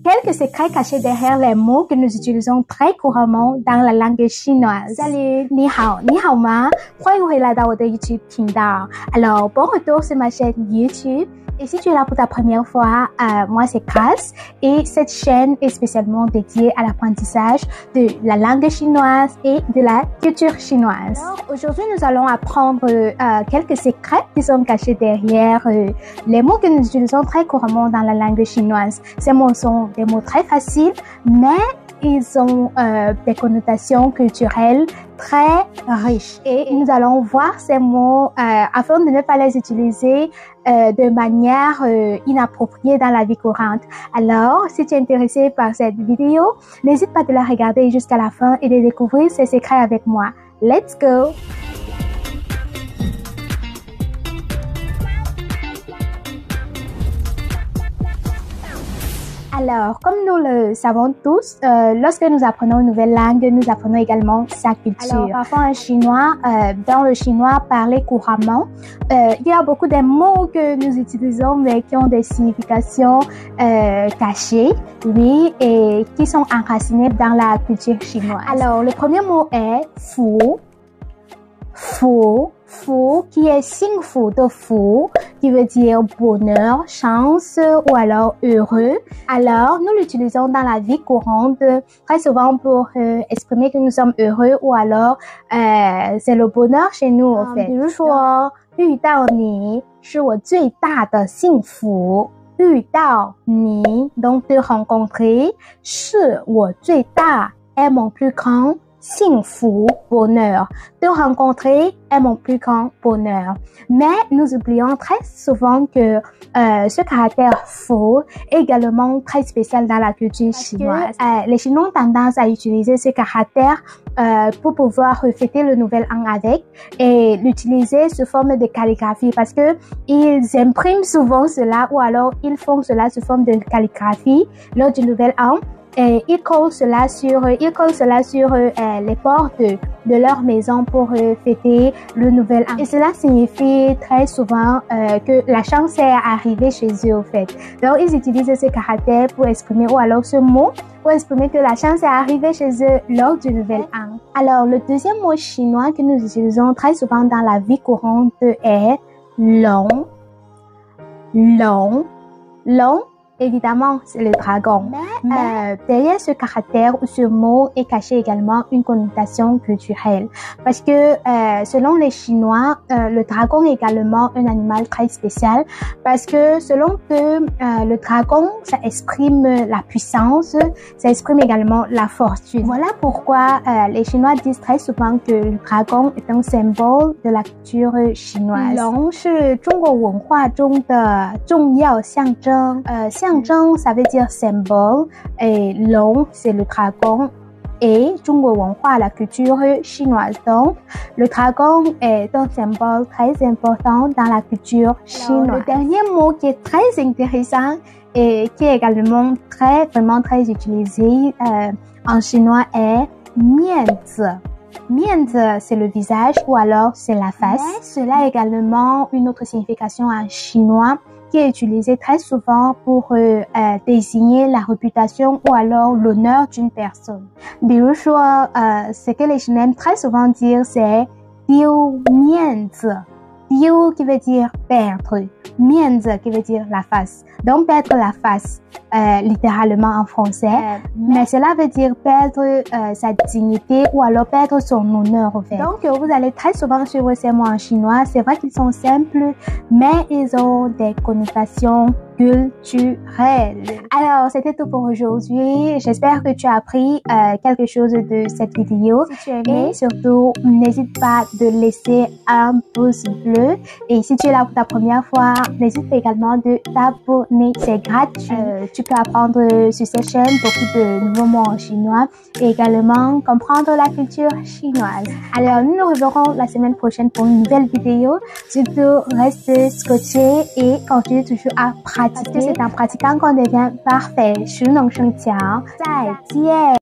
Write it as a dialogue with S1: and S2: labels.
S1: Quelques secrets cachés derrière les mots que nous utilisons très couramment dans la langue chinoise. Salut, ni hao ma, 欢迎回来到我的 YouTube 频道。Alors, bon retour sur ma chaîne YouTube. Et si tu es là pour ta première fois, moi c'est Cass et cette chaîne est spécialement dédiée à l'apprentissage de la langue chinoise et de la culture chinoise. Alors, aujourd'hui, nous allons apprendre quelques secrets qui sont cachés derrière les mots que nous utilisons très couramment dans la langue chinoise. Ces mots sont des mots très faciles, mais ils ont des connotations culturelles très riches. Et nous allons voir ces mots afin de ne pas les utiliser de manière inappropriée dans la vie courante. Alors, si tu es intéressé par cette vidéo, n'hésite pas de la regarder jusqu'à la fin et de découvrir ces secrets avec moi. Let's go! Alors, comme nous le savons tous, lorsque nous apprenons une nouvelle langue, nous apprenons également sa culture. Alors, parfois en chinois, dans le chinois parlé couramment, il y a beaucoup de mots que nous utilisons mais qui ont des significations cachées, oui, et qui sont enracinés dans la culture chinoise. Alors, le premier mot est fu. Fu, qui est signe fu de fu, qui veut dire bonheur, chance ou alors heureux. Alors, nous l'utilisons dans la vie courante très souvent pour exprimer que nous sommes heureux ou alors c'est le bonheur chez nous en fait. 比如说，遇到你是我最大的幸福。遇到你 donc te rencontrer 是我最大 est mon plus grand 幸福 bonheur. Te rencontrer est mon plus grand bonheur. Mais nous oublions très souvent que ce caractère faux est également très spécial dans la culture chinoise. Les Chinois ont tendance à utiliser ce caractère pour pouvoir refléter le nouvel an avec et l'utiliser sous forme de calligraphie parce que ils impriment souvent cela ou alors ils font cela sous forme de calligraphie lors du nouvel an. Et ils collent cela sur les portes de leur maison pour fêter le nouvel an. Et cela signifie très souvent que la chance est arrivée chez eux, au fait. Donc, ils utilisent ce caractère pour exprimer, ou alors ce mot, pour exprimer que la chance est arrivée chez eux lors du nouvel an. Alors, le deuxième mot chinois que nous utilisons très souvent dans la vie courante est long. Long. Long. Évidemment, c'est le dragon. Mais derrière ce caractère ou ce mot est caché également une connotation culturelle. Parce que selon les Chinois, le dragon est également un animal très spécial. Parce que selon que le dragon, ça exprime la puissance, ça exprime également la fortune. Voilà pourquoi les Chinois disent très souvent que le dragon est un symbole de la culture chinoise. 龙是中国文化中的重要象征。象征 ça veut dire symbole et long c'est le dragon et 中国文化 la culture chinoise. Donc le dragon est un symbole très important dans la culture chinoise. Alors, le dernier mot qui est très intéressant et qui est également vraiment très utilisé en chinois est 面子. 面子 c'est le visage ou alors c'est la face. Mais cela a également une autre signification en chinois qui est utilisé très souvent pour désigner la réputation ou alors l'honneur d'une personne. 比如说, ce que les Chinois aiment très souvent dire, c'est 丢面子. 丢 qui veut dire perdre. 面子 qui veut dire la face. Donc perdre la face, littéralement en français. Mais cela veut dire perdre sa dignité ou alors perdre son honneur, en fait. Donc vous allez très souvent suivre ces mots en chinois. C'est vrai qu'ils sont simples, mais ils ont des connotations culturelles. Alors, c'était tout pour aujourd'hui. J'espère que tu as appris quelque chose de cette vidéo. Si tu as aimé, et surtout, n'hésite pas de laisser un pouce bleu. Et si tu es là pour ta première fois, n'hésite pas également de t'abonner. C'est gratuit. Tu peux apprendre sur cette chaîne beaucoup de nouveaux mots en chinois et également comprendre la culture chinoise. Alors, nous nous reverrons la semaine prochaine pour une nouvelle vidéo. Surtout, reste scotché et continue toujours à pratiquer. Parce que c'est en pratiquant qu'on devient parfait. 熟能生巧。再见。